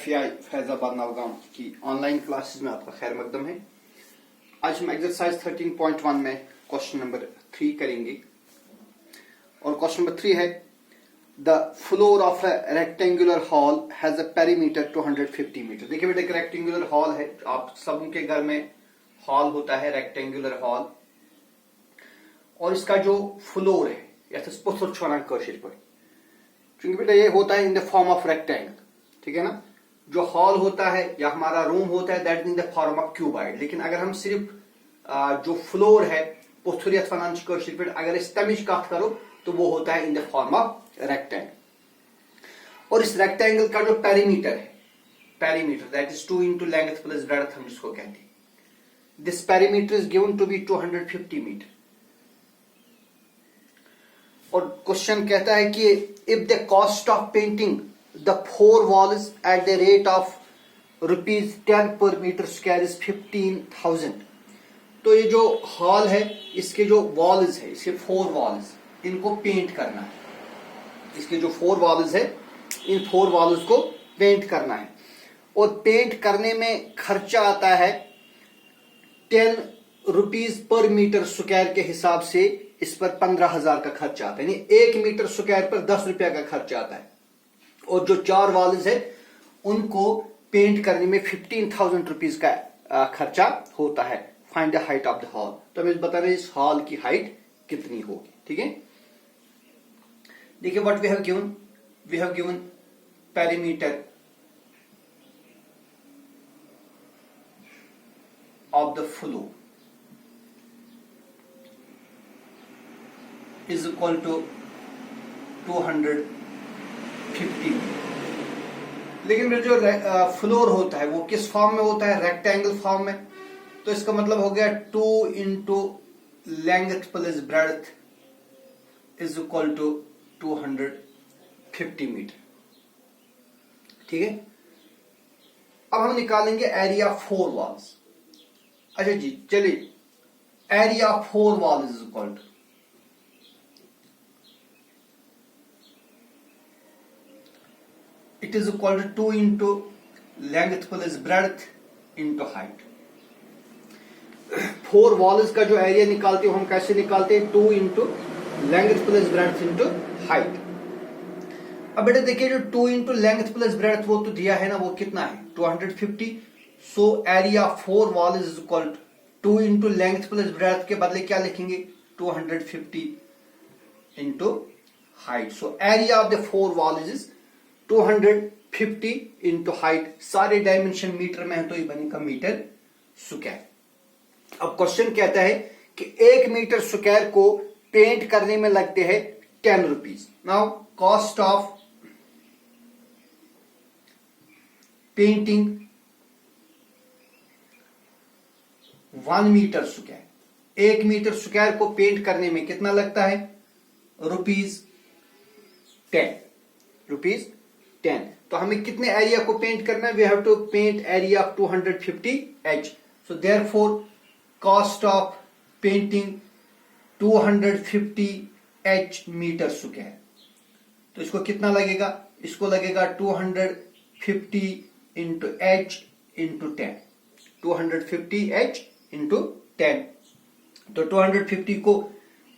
FEI Faizabad Navgaon की online classes में आपका खैर मकदम है। आज हम एक्सरसाइज 13.1 में क्वेश्चन नंबर 3 करेंगे और क्वेश्चन नंबर 3 है the floor of a rectangular hall has a perimeter 250 metre. देखिए बेटा, एक रेक्टेंगुलर हॉल है, आप सबके घर में हॉल होता है रेक्टेंगुलर हॉल, और इसका जो फ्लोर है या पत्थर छोड़ा कशिर पर, क्योंकि बेटा ये होता है in the form of rectangle, ठीक है ना। जो हॉल होता है या हमारा रूम होता है that in the form of cuboid, लेकिन अगर हम सिर्फ जो फ्लोर है पत्थर यथ वन कशिर पर, अगर इस तमिच कथ करो तो वो होता है in the form of rectangle. और इस रेक्टेंगल का जो पेरीमीटर है, perimeter that is 2 into length plus breadth, हम इसको कहते हैं। This perimeter is given to be 250 metre. और क्वेश्चन कहता है कि if the cost of painting the 4 walls at the rate of ₹10 per metre square is 15,000। तो ये जो हॉल है इसके जो वॉल्स है, इसके 4 वॉल्स, इनको पेंट करना है। इसके जो 4 वॉल्स है इन 4 वॉल्स को पेंट करना है, और पेंट करने में खर्चा आता है ₹10 पर मीटर स्क्वायर के हिसाब से। इस पर 15,000 का खर्चा आता है, यानी 1 मीटर स्क्वायर पर 10 रुपया का खर्चा आता है। और जो 4 वॉल्स है उनको पेंट करने में 15,000 रुपीज का खर्चा होता है। Find the height of the hall. तो हमें बता रहे इस हॉल की हाइट कितनी होगी, ठीक है। देखिए what we have given perimeter of the floor is equal to 250। लेकिन जो फ्लोर होता है वो किस फॉर्म में होता है? रेक्टेंगल फॉर्म में। तो इसका मतलब हो गया 2 into length plus breadth is equal to 250 metre, ठीक है। अब हम निकालेंगे एरिया 4 वॉल्स। अच्छा जी, चलिए, area 4 wall is equal to, it is equal to 2 into length plus breadth into height। 4 walls का जो एरिया निकालते हो हम कैसे निकालते हैं? 2 into length plus breadth into height। अब बेटा देखिए, जो 2 into length plus breadth वो तो दिया है ना, वो कितना है? 250। So area 4 wall is equal to 2 into length plus breadth के बदले क्या लिखेंगे? 250 into height। So area of the 4 wall is 250 into height. सारे डायमेंशन मीटर में है तो ये बनेगा मीटर स्क्वायर। अब क्वेश्चन कहता है कि 1 मीटर स्क्वायर को पेंट करने में लगते हैं 10 rupees. Now cost of painting 1 metre square, 1 metre square को पेंट करने में कितना लगता है? ₹10। तो हमें कितने एरिया को पेंट करना है? We have to paint area of 250H। So therefore cost of painting 250H metre square. तो इसको कितना लगेगा? इसको लगेगा 250 into H into 10, 250H into 10। तो 250 को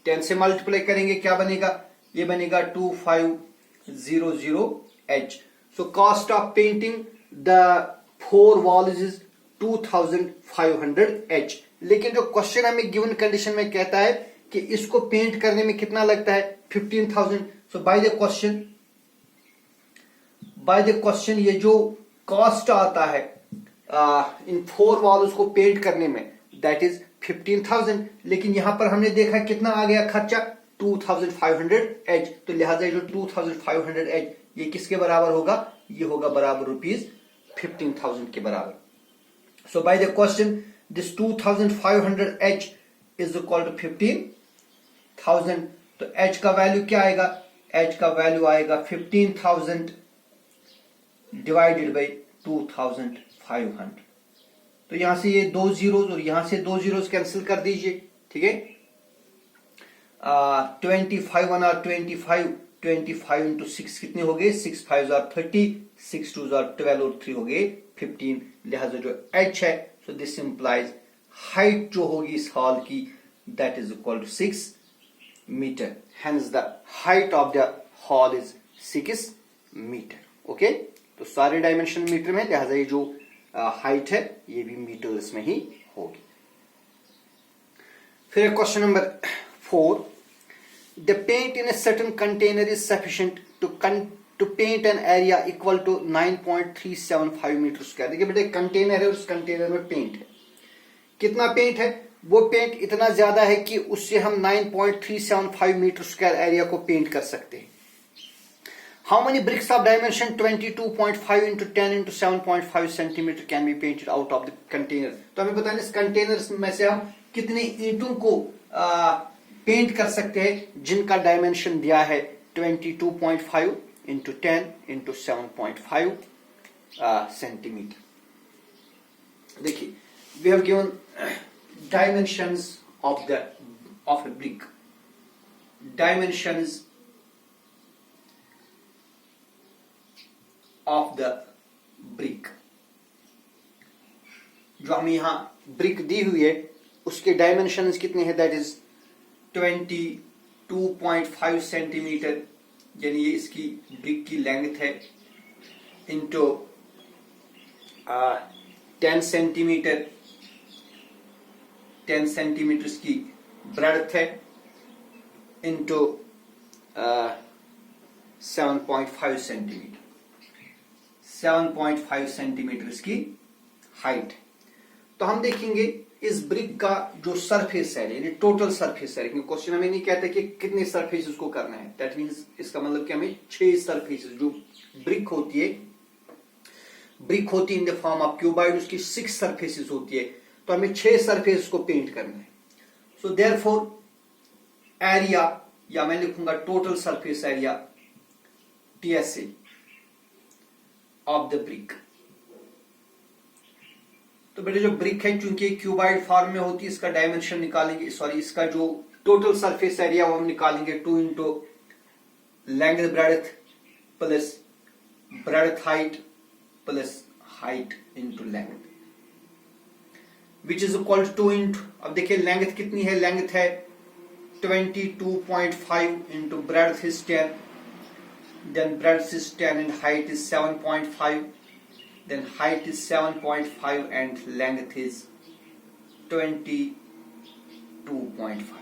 10 से मल्टीप्लाई करेंगे, क्या बनेगा? ये बनेगा 2500H। So cost of painting the 4 walls is 2500H। लेकिन जो क्वेश्चन हमें गिवन कंडीशन में कहता है कि इसको पेंट करने में कितना लगता है? 15,000। सो बाय द क्वेश्चन ये जो कॉस्ट आता है इन 4 वॉल्स को पेंट करने में दैट इज 15,000। लेकिन यहां पर हमने देखा कितना आ गया खर्चा? 2500H। तो लिहाजा जो 2500H ये किसके बराबर होगा? ये होगा बराबर ₹15,000 के बराबर। So by the question this 2500H is equal to 15,000। तो H का वैल्यू क्या आएगा? H का वैल्यू आएगा 15,000 डिवाइडेड बाई 2500। तो यहां से ये 2 जीरोस और यहां से 2 जीरोस कैंसिल कर दीजिए, ठीक है। 25 1 और 25 25 इंटू 6 कितने हो गए, 6 5 30, 6 2 12 और 3 हो गए 15। लिहाजा जो h है, सो दिस इंप्लाइज हाइट जो होगी इस हॉल की that is equal to 6 metre. Hence the height of the hall is 6 metre. Okay, तो सारे डायमेंशन मीटर में, लिहाजा ये जो हाइट है ये भी मीटर्स में ही होगी। फिर question number 4, the paint in a certain container is sufficient to paint an area equal to 9.375 metre square. देखिए बेटे, कंटेनर है और उस कंटेनर में पेंट है। कितना पेंट है, वो पेंट इतना ज्यादा है कि उससे हम 9.375 मीटर स्क्वायर एरिया को पेंट कर सकते हैं। How many bricks of dimension 22.5 into 10 into 7.5 centimetre can be painted out of the container. तो हमें बताना इस कंटेनर में से हम कितने ईंटों को पेंट कर सकते हैं जिनका डायमेंशन दिया है 22.5 इंटू 10 इंटू 7.5 सेंटीमीटर। देखिए, we have given dimensions of a brick. Dimensions of the brick, जो हमें यहां ब्रिक दी हुई है उसके डायमेंशंस कितने हैं, दैट इज 22.5 सेंटीमीटर, यानी ये इसकी ब्रिक की लेंथ है, इंटू 10 सेंटीमीटर, 10 सेंटीमीटर इसकी ब्रेड्थ है, इंटू 7.5 सेंटीमीटर, 7.5 सेंटीमीटर इसकी हाइट। तो हम देखेंगे इस ब्रिक का जो सरफेस है, यानी टोटल सरफेस है, क्योंकि क्वेश्चन हमें नहीं कहता कि कितने सरफेस को करना है। दैट मींस इसका मतलब कि हमें 6 सरफेस, जो ब्रिक होती है, ब्रिक होती है in the form of cuboid, उसकी 6 सरफेसेस होती है, तो हमें 6 सरफेस को पेंट करना है। सो देयरफॉर एरिया, या मैं लिखूंगा total surface area TSA of the brick. तो बेटे जो ब्रिक है, चूंकि क्यूबाइड फॉर्म में होती है, इसका डायमेंशन निकालेंगे, सॉरी इसका जो टोटल सरफेस एरिया वो हम निकालेंगे 2 into length breadth plus breadth height plus height into length, which is equal to 2 into, अब देखिए लेंथ कितनी है, लेंथ है 22.5 into breadth is 10, then breadth is 10 and height is 7.5, then height is 7.5 and length is 22.5,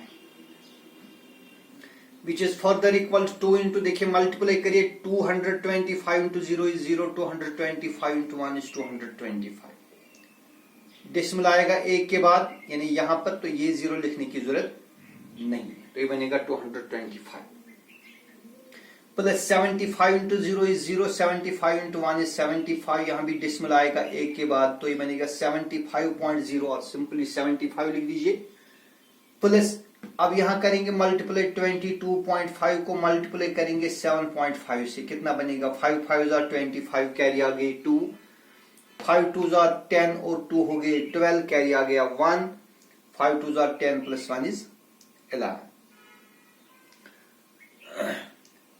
which is further equal to 2 into, देखिए multiply करिए, 225 into 0 is 0, 225 into 1 is 225, decimal आएगा एक के बाद, यानी यहां पर तो ये 0 लिखने की जरूरत नहीं है, तो ये बनेगा 225 plus 75 into 0 is 0, 75 into 1 is 75, यहां भी डेसिमल आएगा एक के बाद, तो ये बनेगा 75.0, और सिंपली 75 लिख दीजिए, प्लस अब यहां करेंगे मल्टीप्लाई, 22.5 को मल्टीप्लाई करेंगे 7.5 से, कितना बनेगा, 5 5 25, कैरी आ गई 2, 5 2 10 और 2 हो गए 12, कैरी आ गया 1, 5 2 10 प्लस 1 इज 11,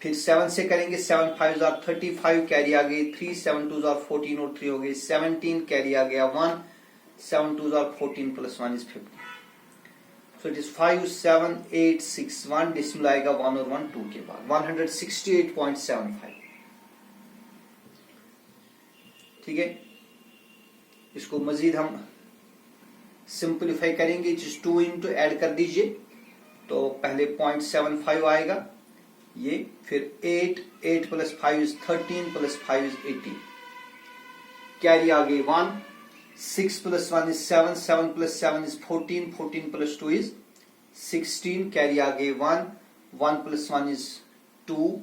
फिर 7 से करेंगे, 7 5 35, कैरी आ गई 3, 7 2 14 और 3 हो गए 17, कैरी आ गया 1, 7 2 14 plus 1 is 15, so it is 5 7 8 6 1, decimal आएगा 1 और 1 2 के बाद 168.75। ठीक है, इसको मजीद हम सिंपलीफाई करेंगे, 2 इंटू ऐड कर दीजिए, तो पहले 0.75 आएगा ये, फिर 8 8 plus 5 is 13 plus 5 is 18, carry आ गई 1, 6 plus 1 is 7, 7 plus 7 is 14, 14 plus 2 is 16, carry आ गई 1, 1 प्लस 1 इज 2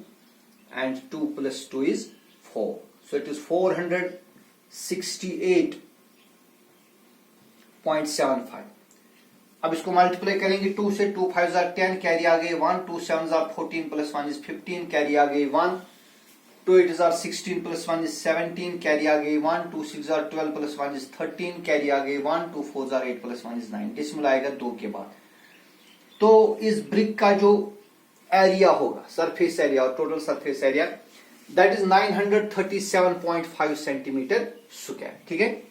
एंड 2 plus 2 is 4, so it is 468.75। अब इसको मल्टीप्लाई करेंगे 2 से, 2 5 10, कैरी आ गई 1, 2 7 14 प्लस 1 इज 15, कैरी आ गई 1, 2 8 16 प्लस 1 इज 17, कैरी आ गई 1, 2 6 12 प्लस 1 इज 13, कैरी आ गई 1, 2 4 8 प्लस 1 इज 9, डेसिमल आएगा 2 के बाद। तो इस ब्रिक का जो एरिया होगा, सरफेस एरिया और total surface area, that is 937.5 centimetre square. ठीक है,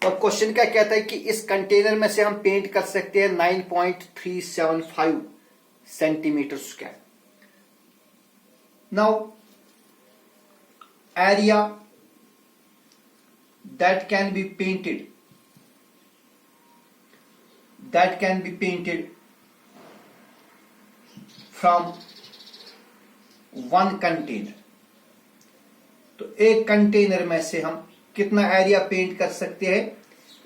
और क्वेश्चन क्या कहता है कि इस कंटेनर में से हम पेंट कर सकते हैं 9.375 centimetre square. Now area that can be painted from one container। तो एक कंटेनर में से हम कितना एरिया पेंट कर सकते हैं?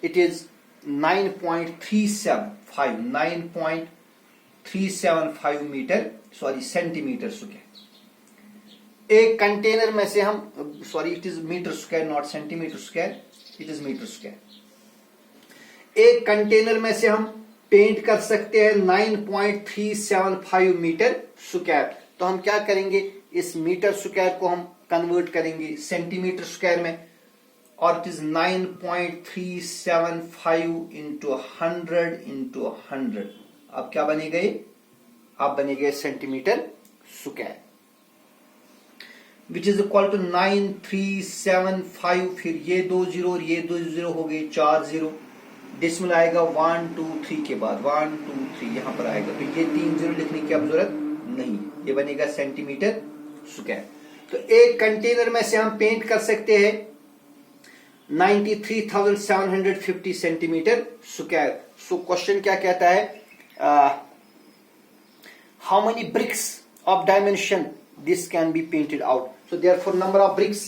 It is 9.375 metre, sorry centimetre square. एक कंटेनर में से हम, sorry it is metre square not centimetre square, it is metre square. एक कंटेनर में से हम पेंट कर सकते हैं 9.375 मीटर स्क्वायर। तो हम क्या करेंगे, इस मीटर स्क्वायर को हम कन्वर्ट करेंगे सेंटीमीटर स्क्वायर में, और इट इज 9.375 इंटू 100 अब क्या बनेगा ये? अब बनेगा centimetre square, which is equal to 9375। फिर ये 2 जीरो और ये 2 जीरो हो गए 4 जीरो, डेसिमल आएगा 1 2 3 के बाद 1 2 3 यहां पर आएगा, तो ये 3 जीरो लिखने की अब जरूरत नहीं, ये बनेगा सेंटीमीटर स्क्वायर। तो एक कंटेनर में से हम पेंट कर सकते हैं 93,750 सेंटीमीटर स्क्वायर। सो क्वेश्चन क्या कहता है, how many bricks of dimension this can be painted out? So therefore number of bricks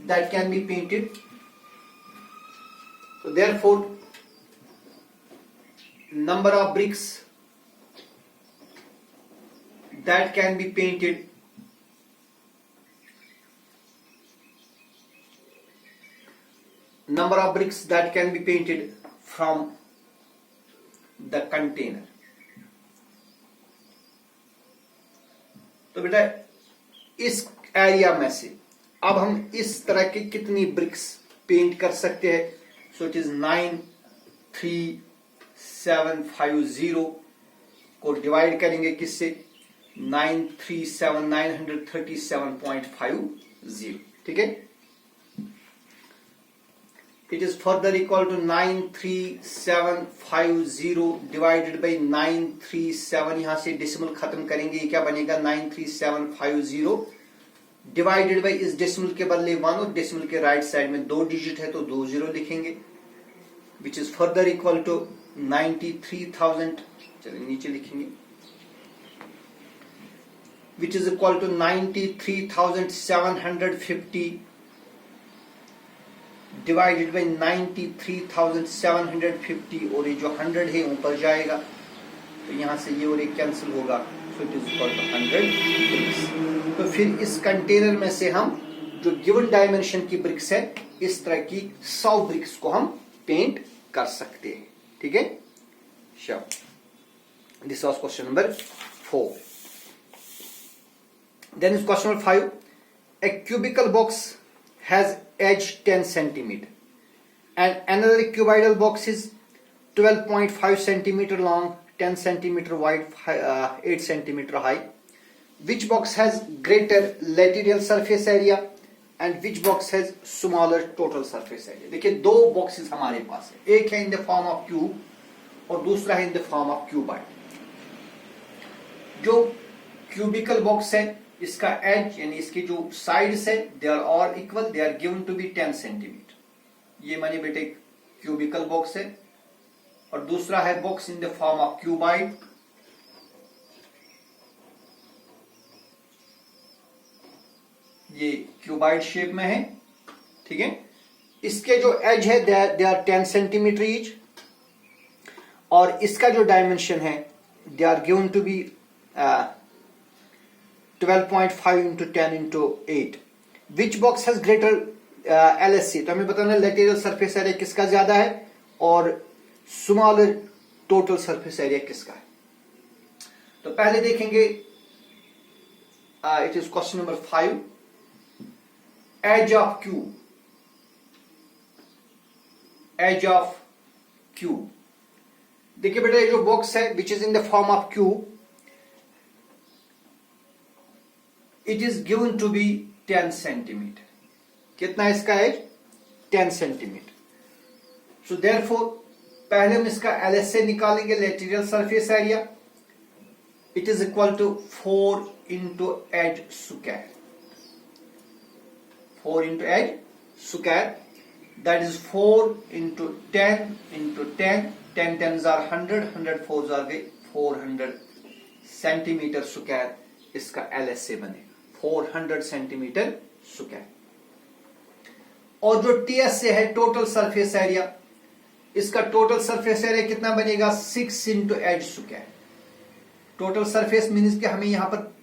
that can be painted, so therefore number of bricks that can be painted, number of bricks that can be painted from the container। तो बेटा इस area में से अब हम इस तरह के कितनी ब्रिक्स पेंट कर सकते हैं? सो इट इज 93750 को डिवाइड करेंगे किससे? 937,937.50। ठीक है, it is further equal to 93750 divided by 937, यहां से डेसिमल खत्म करेंगे, ये क्या बनेगा? 93750 डिवाइडेड बाई, इस डेसिमल के बदले 1 और डेसिमल के राइट साइड में 2 डिजिट है तो 2 जीरो लिखेंगे, which is further equal to 93,000, चलिए नीचे लिखेंगे, which is equal to 93,750 divided by 93,750, और ये जो 100 है ऊपर जाएगा तो यहां से ये और एक कैंसिल होगा, so it is equal to 100 bricks. तो फिर इस कंटेनर में से हम जो गिवन डायमेंशन की ब्रिक्स है, इस तरह की 100 ब्रिक्स को हम पेंट कर सकते हैं। ठीक है, sure. This was question number 4। Then is question number 5। A cubical box has edge 10 centimeter and another cuboidal box is 12.5 centimeter long, 10 centimeter wide, 8 centimeter high. Which box has greater lateral surface area and which box has smaller total surface area? देखिए दो boxes हमारे पास है, एक है in the form of cube और दूसरा है in the form of cuboid. जो क्यूबिकल बॉक्स है, इसका एज यानी इसकी जो साइड्स है, they are all equal, they are given to be 10 centimetre. ये माने बेटे क्यूबिकल बॉक्स है, और दूसरा है box in the form of cuboid. ये क्यूबॉइड शेप में है। ठीक है, इसके जो एज है दे आर 10 सेंटीमीटर ईच, और इसका जो डायमेंशन है they are given to be 12.5 into 10 into 8। Which box has greater LSC? तो हमें बताना लेटेरल सरफेस एरिया किसका ज्यादा है और स्मॉलर टोटल सरफेस एरिया किसका है। तो पहले देखेंगे, it is question number 5। Edge of cube, edge of cube. देखिए बेटा, ये जो बॉक्स है which is in the form of cube, it is given to be 10 centimetre. कितना इसका एज? 10 सेंटीमीटर। सो देयरफॉर पहले हम इसका LSA निकालेंगे, lateral surface area. It is equal to 4 into edge square, 4 into edge square, that is 4 into 10 into 10, 10 10s are 100, 100 4s are गए 400 centimetre square इसका LSA बनेगा, 400 centimetre square. और जो TSA है, टोटल सरफेस एरिया, इसका total surface area कितना बनेगा? 6 into edge square. Total surface means कि हमें यहां पर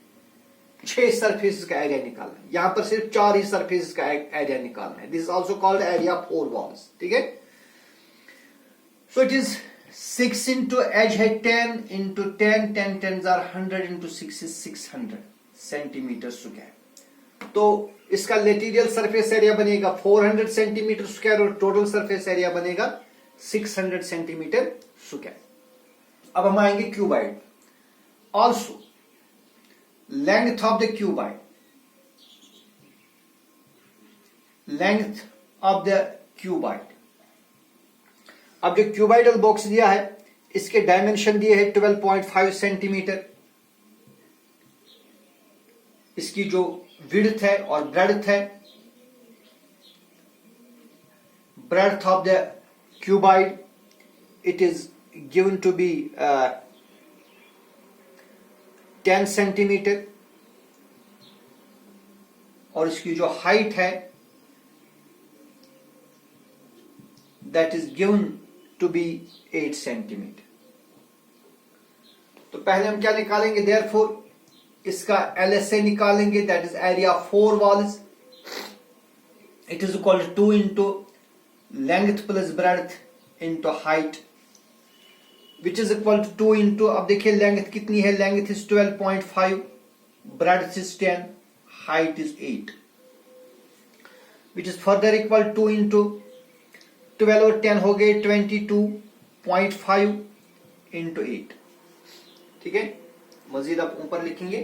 6 सरफेस का एरिया निकालना है, यहां पर सिर्फ 4 ही सरफेस का एरिया निकालना है। This is also called area 4 walls. ठीक है, so it is 6 into edge है 10 into 10, 10 10s are 100 into 6 is 600 centimetre square. तो इसका लेटेरियल सरफेस एरिया बनेगा 400 सेंटीमीटर स्क्वायर और टोटल सरफेस एरिया बनेगा 600 सेंटीमीटर स्क्वायर। अब हम आएंगे cuboid. Also length of the cuboid, length of the cuboid. अब जो क्यूबाइडल बॉक्स दिया है इसके डायमेंशन दिए है 12.5 सेंटीमीटर। इसकी जो विड्थ है और ब्रेड्थ है, breadth of the cuboid, it is given to be 10 centimetre और इसकी जो हाइट है that is given to be 8 centimetre. तो पहले हम क्या निकालेंगे? therefore इसका LSA निकालेंगे, that is area 4 walls, it is equal to 2 into length plus breadth into height, which is equal to 2 into, अब देखिए लेंथ कितनी है, length is 12.5, breadth is 10, height is 8, which is further equal 2 into 12 और 10 हो गए 22.5 into 8। ठीक है, मजीद आप ऊपर लिखेंगे,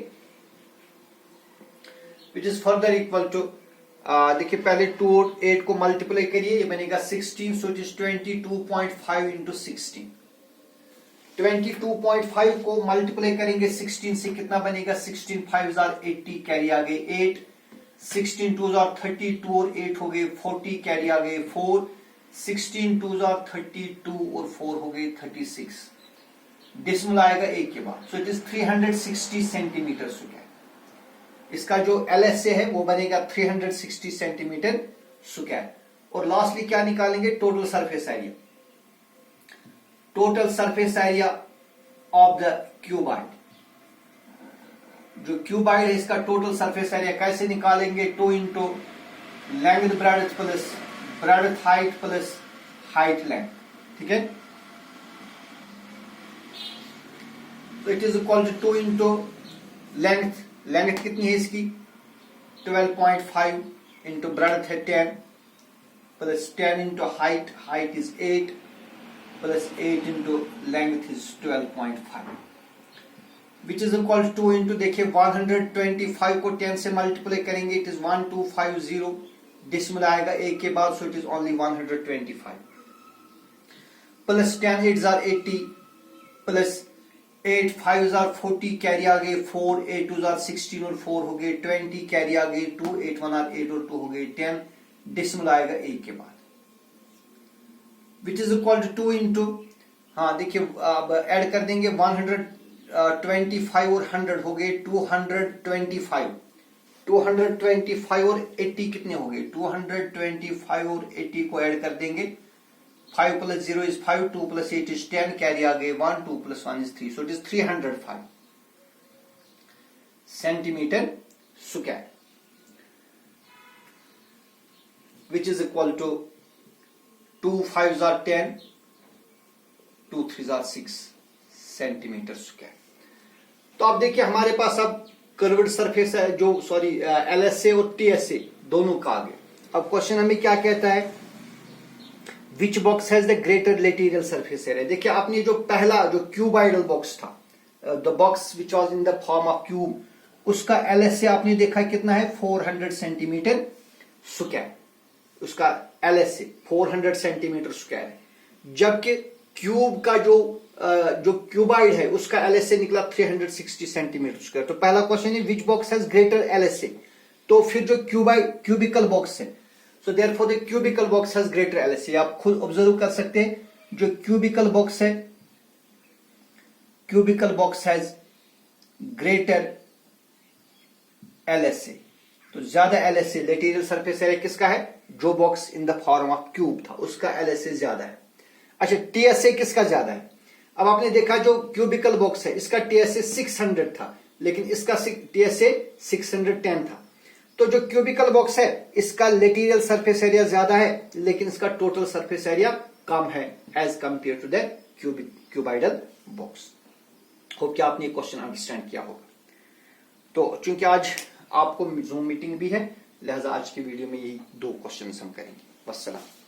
which is further equal to, देखिए पहले 2 और 8 को मल्टीप्लाई करिए, ये बनेगा 16, so it is 22.5 into 16। 22.5 को मल्टीप्लाई करेंगे 16 से, कितना बनेगा? 16 5s are 80, कैरी आ गए 8, 16 2s are 32 और 8 हो गए 40, कैरी आ गए 4, 16 2s are 32 और 4 हो गए 36, डेसिमल आएगा 1 के बाद, so it is 360 centimetre square. इसका जो LSA है वो बनेगा 360 सेंटीमीटर स्क्वायर। और लास्टली क्या निकालेंगे? Total surface area, total surface area of the cuboid. जो क्यूबाइड है इसका टोटल सरफेस एरिया कैसे निकालेंगे? 2 into length breadth plus breadth height plus height length. ठीक है, तो it is equal to 2 into length, length कितनी है इसकी? 12.5 इंटू ब्रेड्थ है 10 plus 10 into height, height is 8 plus 8 into length is 12.5, which is equal to 2 into, देखिए 125 को 10 से मल्टीप्लाई करेंगे, इट इज 1250, डेसिमल आएगा 1 के बाद, so it is only 125 plus 10 8s are 80 plus 8 5s are 40, carry आ गए 4, 8 2s are 16 और 4 हो गए 20, कैरी आ गए 2, 8 1 are 8 और 2 हो गए 10, डेसिमल आएगा 1 के बाद, which is equal to 2 into, हाँ देखिए अब ऐड कर देंगे 125 और 100 हो गए 225, 225 और 80 कितने हो गए? 225 और 80 को ऐड कर देंगे, 5 plus 0 is 5, 2 plus 8 is 10, carry आ गए 1, 2 plus 1 is 3, so it is 305 centimetre square, which is equal to 2 5s are 10, 2 3s are 6 centimetre square. तो आप देखिए हमारे पास अब कर्व्ड सरफेस है, जो सॉरी LSA और TSA दोनों का आ गया। अब क्वेश्चन हमें क्या कहता है? Which box has the greater lateral surface area? देखिए आपने जो पहला जो क्यूबाइडल बॉक्स था, the box which was in the form of cube, उसका LSA आपने देखा कितना है 400 सेंटीमीटर स्क्वायर, उसका LSA 400 सेंटीमीटर स्क्वायर है। जबकि क्यूब का जो क्यूबाइड है उसका LSA निकला 360 सेंटीमीटर स्क्वायर। तो पहला क्वेश्चन है विच बॉक्स हैज ग्रेटर LSA, तो फिर जो क्यूबिकल बॉक्स है, so therefore the cubical box has greater LSA। आप खुद ऑब्जर्व कर सकते हैं, जो क्यूबिकल बॉक्स है, cubical box has greater LSA, तो ज्यादा LSA लेटेरियल सरफेस एरिया किसका है, जो box in the form of cube था उसका LSA ज्यादा है। अच्छा, TSA किसका ज्यादा है? अब आपने देखा जो क्यूबिकल बॉक्स है इसका TSA 600 था, लेकिन इसका TSA 610 था। तो जो क्यूबिकल बॉक्स है इसका लेटेरियल सरफेस एरिया ज्यादा है, लेकिन इसका टोटल सरफेस एरिया कम है as compare to the cuboidal box. Hope कि आपने ये क्वेश्चन अंडरस्टैंड किया होगा। तो चूंकि आज आपको जूम मीटिंग भी है, लिहाजा आज की वीडियो में यही 2 क्वेश्चन हम करेंगे। वस्सलाम।